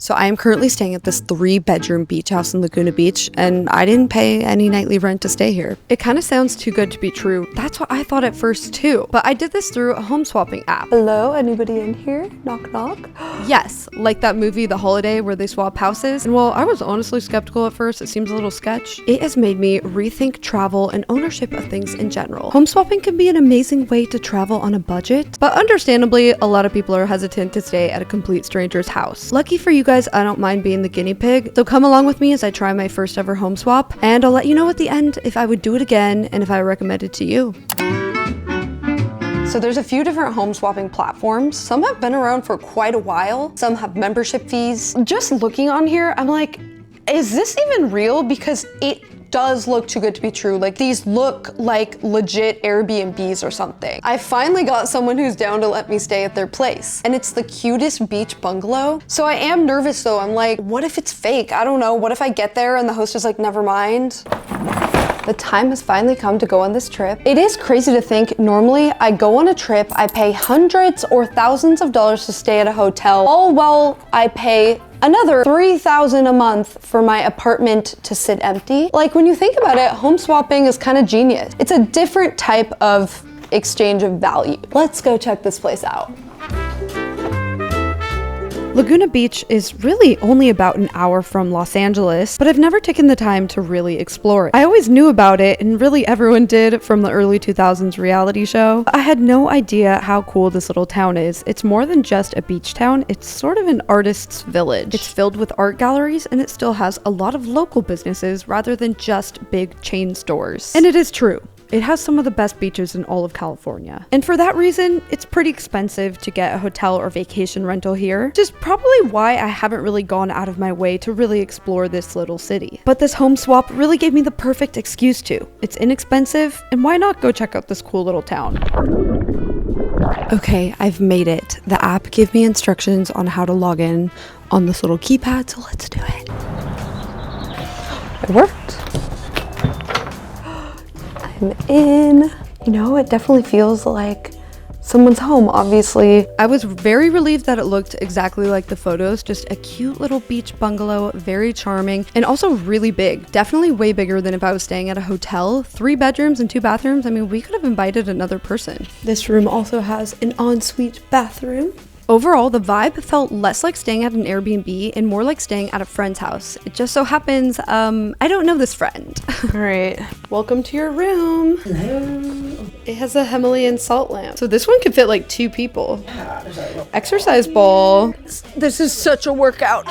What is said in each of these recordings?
So I am currently staying at this 3-bedroom beach house in Laguna Beach, and I didn't pay any nightly rent to stay here. It kind of sounds too good to be true. That's what I thought at first too. But I did this through a home swapping app. Hello, anybody in here? Knock knock. Yes, like that movie The Holiday where they swap houses. And while I was honestly skeptical at first, it seems a little sketch, it has made me rethink travel and ownership of things in general. Home swapping can be an amazing way to travel on a budget, but understandably, a lot of people are hesitant to stay at a complete stranger's house. Lucky for you guys, I don't mind being the guinea pig, so come along with me as I try my first ever home swap, and I'll let you know at the end if I would do it again and if I recommend it to you. So there's a few different home swapping platforms. Some have been around for quite a while. Some have membership fees. Just looking on here, I'm like, is this even real? Because it does look too good to be true. Like, these look like legit Airbnbs or something. I finally got someone who's down to let me stay at their place, and it's the cutest beach bungalow. So I am nervous though. I'm like, what if it's fake? I don't know. What if I get there and the host is like, never mind? The time has finally come to go on this trip. It is crazy to think, normally I go on a trip, I pay hundreds or thousands of dollars to stay at a hotel, all while I pay another $3,000 a month for my apartment to sit empty. Like, when you think about it, home swapping is kind of genius. It's a different type of exchange of value. Let's go check this place out. Laguna Beach is really only about an hour from Los Angeles, but I've never taken the time to really explore it. I always knew about it, and really everyone did from the early 2000s reality show. I had no idea how cool this little town is. It's more than just a beach town, it's sort of an artist's village. It's filled with art galleries, and it still has a lot of local businesses rather than just big chain stores. And it is true. It has some of the best beaches in all of California. And for that reason, it's pretty expensive to get a hotel or vacation rental here, which is probably why I haven't really gone out of my way to really explore this little city. But this home swap really gave me the perfect excuse to. It's inexpensive, and why not go check out this cool little town? Okay, I've made it. The app gave me instructions on how to log in on this little keypad, so let's do it. It worked. I'm in. You know, it definitely feels like someone's home, obviously. I was very relieved that it looked exactly like the photos, just a cute little beach bungalow, very charming, and also really big. Definitely way bigger than if I was staying at a hotel. 3 bedrooms and 2 bathrooms. I mean, we could have invited another person. This room also has an ensuite bathroom. Overall, the vibe felt less like staying at an Airbnb and more like staying at a friend's house. It just so happens, I don't know this friend. All right, welcome to your room. Hello. It has a Himalayan salt lamp. So this one could fit like 2 people. Yeah, there's a exercise ball. This is such a workout.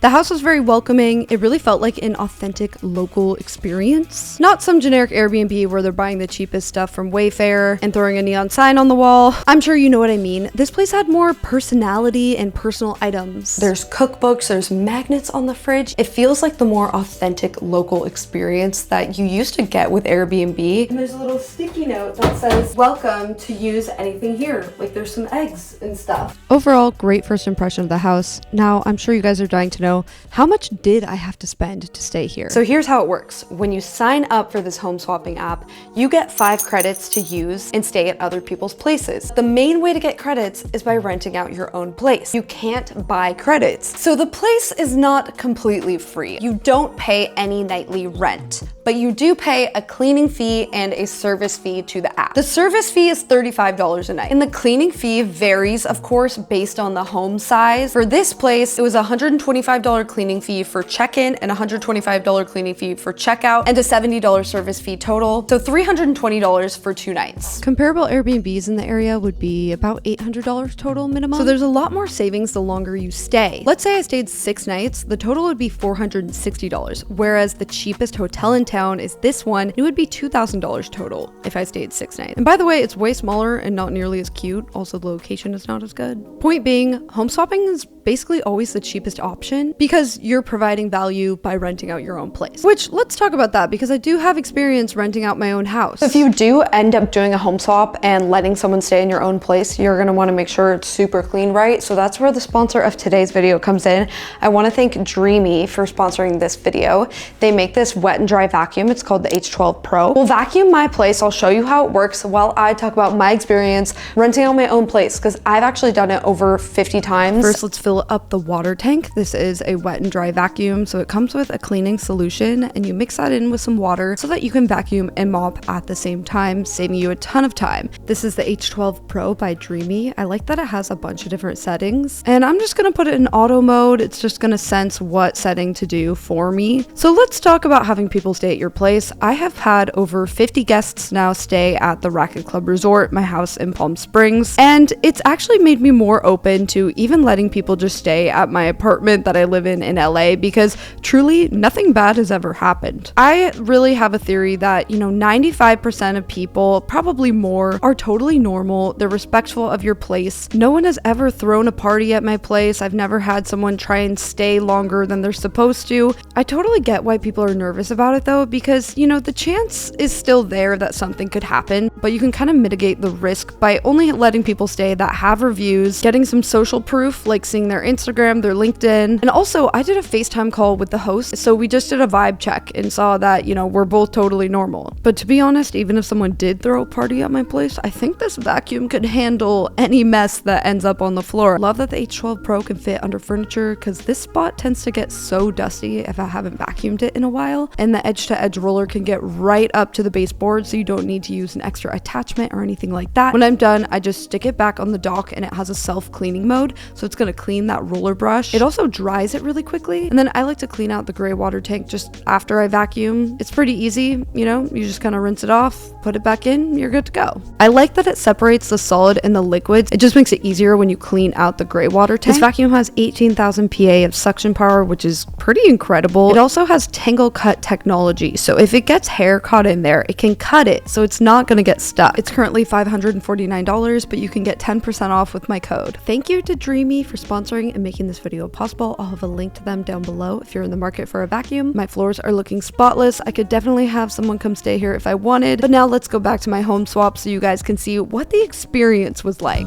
The house was very welcoming. It really felt like an authentic local experience. Not some generic Airbnb where they're buying the cheapest stuff from Wayfair and throwing a neon sign on the wall. I'm sure you know what I mean. This place had more personality and personal items. There's cookbooks, there's magnets on the fridge. It feels like the more authentic local experience that you used to get with Airbnb. And there's a little sticky note that says, welcome to use anything here. Like, there's some eggs and stuff. Overall, great first impression of the house. Now, I'm sure you guys are dying to know, how much did I have to spend to stay here? So here's how it works. When you sign up for this home swapping app, you get 5 credits to use and stay at other people's places. The main way to get credits is by renting out your own place. You can't buy credits. So the place is not completely free. You don't pay any nightly rent, but you do pay a cleaning fee and a service fee to the app. The service fee is $35 a night, and the cleaning fee varies, of course, based on the home size. For this place, it was a $125 cleaning fee for check-in and a $125 cleaning fee for checkout and a $70 service fee total. So $320 for 2 nights. Comparable Airbnbs in the area would be about $800 total minimum. So there's a lot more savings the longer you stay. Let's say I stayed 6 nights, the total would be $460, whereas the cheapest hotel in town is this one. It would be $2,000 total if I stayed 6 nights. And by the way, it's way smaller and not nearly as cute. Also, the location is not as good. Point being, home swapping is basically always the cheapest option because you're providing value by renting out your own place. Which, let's talk about that because I do have experience renting out my own house. If you do end up doing a home swap and letting someone stay in your own place, you're gonna wanna make sure it's super clean, right? So that's where the sponsor of today's video comes in. I wanna thank Dreamy for sponsoring this video. They make this wet and dry vacuum. It's called the H12 Pro. We'll vacuum my place. I'll show you how it works while I talk about my experience renting out my own place because I've actually done it over 50 times. First, let's fill up the water tank. This is a wet and dry vacuum, so it comes with a cleaning solution and you mix that in with some water so that you can vacuum and mop at the same time, saving you a ton of time. This is the H12 Pro by Dreamy. I like that it has a bunch of different settings and I'm just gonna put it in auto mode. It's just gonna sense what setting to do for me. So let's talk about having people stay at your place. I have had over 50 guests now stay at the Racket Club Resort, my house in Palm Springs, and it's actually made me more open to even letting people just stay at my apartment that I live in LA because truly nothing bad has ever happened. I really have a theory that, 95% of people, probably more, are totally normal. They're respectful of your place. No one has ever thrown a party at my place. I've never had someone try and stay longer than they're supposed to. I totally get why people are nervous about it though, because, the chance is still there that something could happen, but you can kind of mitigate the risk by only letting people stay that have reviews, getting some social proof, like seeing their Instagram, their LinkedIn. And also, I did a FaceTime call with the host, so we just did a vibe check and saw that, we're both totally normal. But to be honest, even if someone did throw a party at my place, I think this vacuum could handle any mess that ends up on the floor. Love that the H12 Pro can fit under furniture because this spot tends to get so dusty if I haven't vacuumed it in a while, and the edge-to-edge roller can get right up to the baseboard, so you don't need to use an extra attachment or anything like that. When I'm done, I just stick it back on the dock and it has a self-cleaning mode, so it's gonna clean that roller brush. It also dries it really quickly, and then I like to clean out the gray water tank just after I vacuum. It's pretty easy, you just kind of rinse it off, put it back in, you're good to go. I like that it separates the solid and the liquids. It just makes it easier when you clean out the gray water tank. This vacuum has 18,000 PA of suction power, which is pretty incredible. It also has Tangle Cut technology, so if it gets hair caught in there, it can cut it, so it's not gonna get stuck. It's currently $549, but you can get 10% off with my code. Thank you to Dreamy for sponsoring and making this video possible. I'll have a link to them down below if you're in the market for a vacuum. My floors are looking spotless. I could definitely have someone come stay here if I wanted, but now let's go back to my home swap so you guys can see what the experience was like.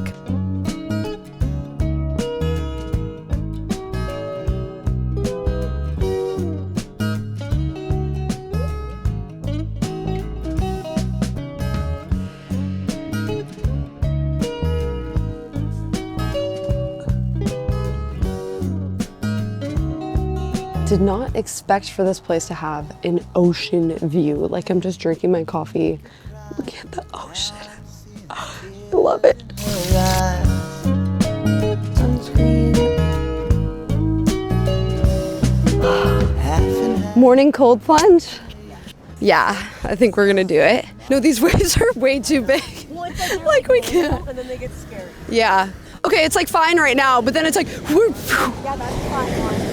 Did not expect for this place to have an ocean view. Like I'm just drinking my coffee. Look at the ocean. Oh, I love it. Sunscreen. Morning cold plunge. Yeah, I think we're gonna do it. No, these waves are way too big. Well, it's like we can't. And then they get scary. Yeah. Okay, it's like fine right now, but then it's like. Whoop. Yeah, that's fine.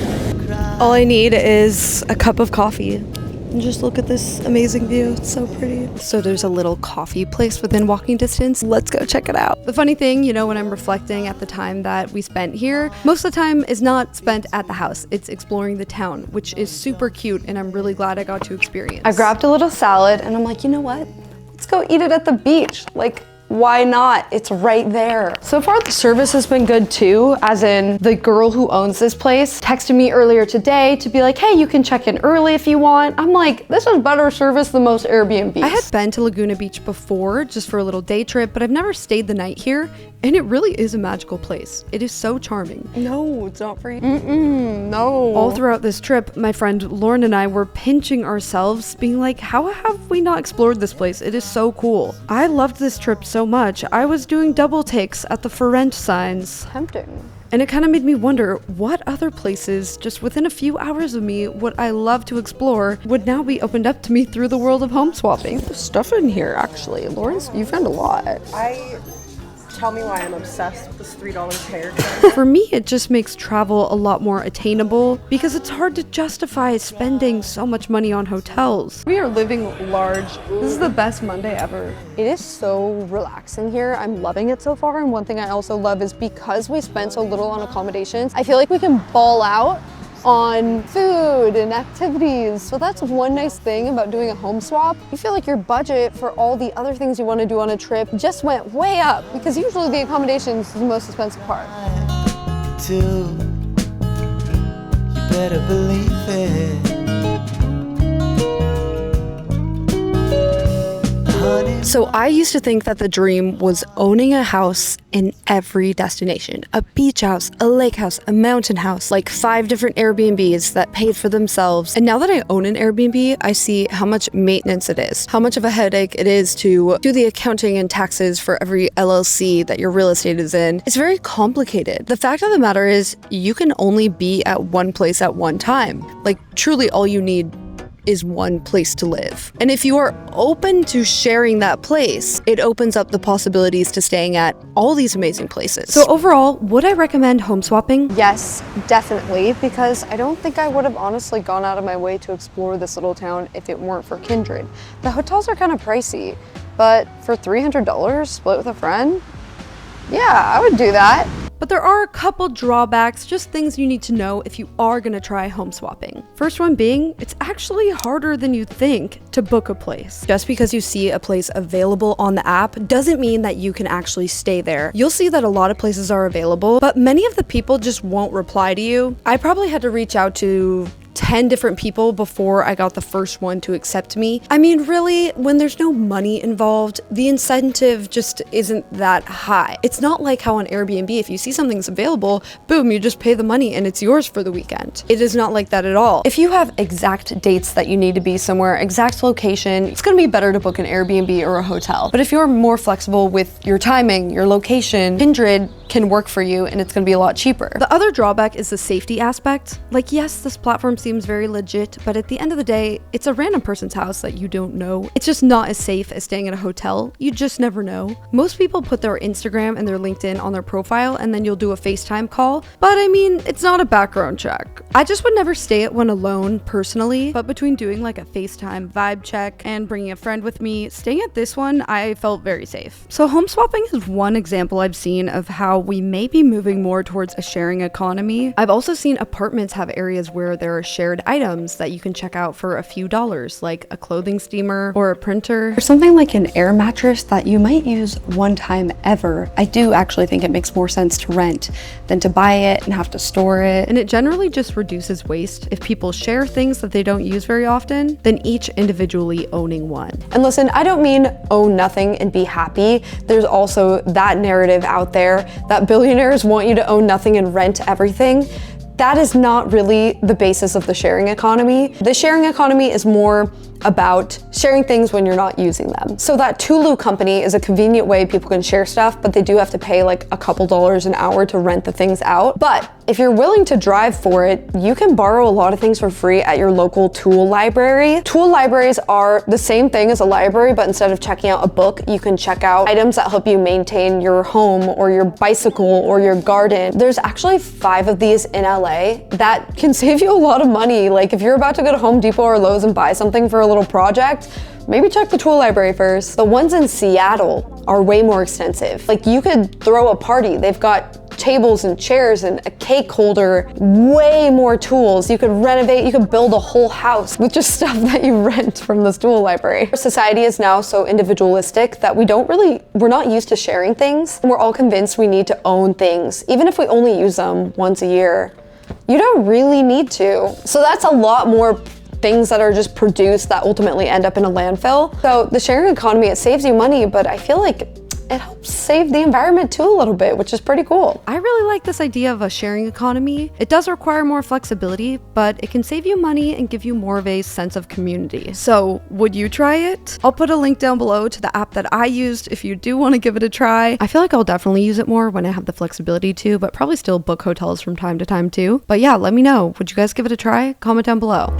All I need is a cup of coffee. And just look at this amazing view. It's so pretty. So there's a little coffee place within walking distance. Let's go check it out. The funny thing, when I'm reflecting at the time that we spent here, most of the time is not spent at the house. It's exploring the town, which is super cute, and I'm really glad I got to experience. I grabbed a little salad, and I'm like, you know what? Let's go eat it at the beach. Like, why not? It's right there. So far, the service has been good too, as in the girl who owns this place texted me earlier today to be like, hey, you can check in early if you want. I'm like, this is better service than most Airbnbs. I had been to Laguna Beach before, just for a little day trip, but I've never stayed the night here, and it really is a magical place. It is so charming. No, it's not for you. No. All throughout this trip, my friend Lauren and I were pinching ourselves, being like, how have we not explored this place? It is so cool. I loved this trip so much. I was doing double takes at the for rent signs. Tempting. And it kind of made me wonder what other places just within a few hours of me, what I love to explore, would now be opened up to me through the world of home swapping. There's stuff in here, actually. Lawrence, you found a lot. Tell me why I'm obsessed with this $3 haircut. For me, it just makes travel a lot more attainable because it's hard to justify spending so much money on hotels. We are living large. This is the best Monday ever. It is so relaxing here. I'm loving it so far. And one thing I also love is because we spend so little on accommodations, I feel like we can ball out on food and activities. So that's one nice thing about doing a home swap. You feel like your budget for all the other things you want to do on a trip just went way up because usually the accommodations is the most expensive part. You better believe it. So I used to think that the dream was owning a house in every destination. A beach house, a lake house, a mountain house, like 5 different Airbnbs that paid for themselves. And now that I own an Airbnb, I see how much maintenance it is, how much of a headache it is to do the accounting and taxes for every LLC that your real estate is in. It's very complicated. The fact of the matter is you can only be at one place at one time. Like truly all you need is one place to live. And if you are open to sharing that place, it opens up the possibilities to staying at all these amazing places. So overall, would I recommend home swapping? Yes, definitely, because I don't think I would have honestly gone out of my way to explore this little town if it weren't for Kindred. The hotels are kind of pricey, but for $300 split with a friend, yeah, I would do that. But there are a couple drawbacks, just things you need to know if you are gonna try home swapping. First one being, it's actually harder than you think to book a place. Just because you see a place available on the app doesn't mean that you can actually stay there. You'll see that a lot of places are available, but many of the people just won't reply to you. I probably had to reach out to 10 different people before I got the first one to accept me. I mean, really, when there's no money involved, the incentive just isn't that high. It's not like how on Airbnb, if you see something's available, boom, you just pay the money and it's yours for the weekend. It is not like that at all. If you have exact dates that you need to be somewhere, exact location, it's gonna be better to book an Airbnb or a hotel. But if you're more flexible with your timing, your location, Kindred can work for you and it's gonna be a lot cheaper. The other drawback is the safety aspect. Like, yes, this platform seems very legit, but at the end of the day, it's a random person's house that you don't know. It's just not as safe as staying at a hotel. You just never know. Most people put their Instagram and their LinkedIn on their profile and then you'll do a FaceTime call, but I mean, it's not a background check. I just would never stay at one alone personally, but between doing like a FaceTime vibe check and bringing a friend with me, staying at this one, I felt very safe. So home swapping is one example I've seen of how we may be moving more towards a sharing economy. I've also seen apartments have areas where there are shared items that you can check out for a few dollars, like a clothing steamer or a printer, or something like an air mattress that you might use one time ever. I do actually think it makes more sense to rent than to buy it and have to store it. And it generally just reduces waste if people share things that they don't use very often than each individually owning one. And listen, I don't mean own nothing and be happy. There's also that narrative out there that billionaires want you to own nothing and rent everything. That is not really the basis of the sharing economy. The sharing economy is more about sharing things when you're not using them. So that Tulu company is a convenient way people can share stuff, but they do have to pay like a couple dollars an hour to rent the things out. But if you're willing to drive for it, you can borrow a lot of things for free at your local tool library. Tool libraries are the same thing as a library, but instead of checking out a book, you can check out items that help you maintain your home or your bicycle or your garden. There's actually 5 of these in LA that can save you a lot of money. Like if you're about to go to Home Depot or Lowe's and buy something for a little project, maybe check the tool library first. The ones in Seattle are way more extensive. Like you could throw a party. They've got tables and chairs and a cake holder, way more tools. You could renovate, you could build a whole house with just stuff that you rent from this tool library. Our society is now so individualistic that we're not used to sharing things. And we're all convinced we need to own things. Even if we only use them once a year, you don't really need to. So that's a lot more things that are just produced that ultimately end up in a landfill. So the sharing economy, it saves you money, but I feel like it helps save the environment too a little bit, which is pretty cool. I really like this idea of a sharing economy. It does require more flexibility, but it can save you money and give you more of a sense of community. So would you try it? I'll put a link down below to the app that I used if you do want to give it a try. I feel like I'll definitely use it more when I have the flexibility to, but probably still book hotels from time to time too. But yeah, let me know. Would you guys give it a try? Comment down below.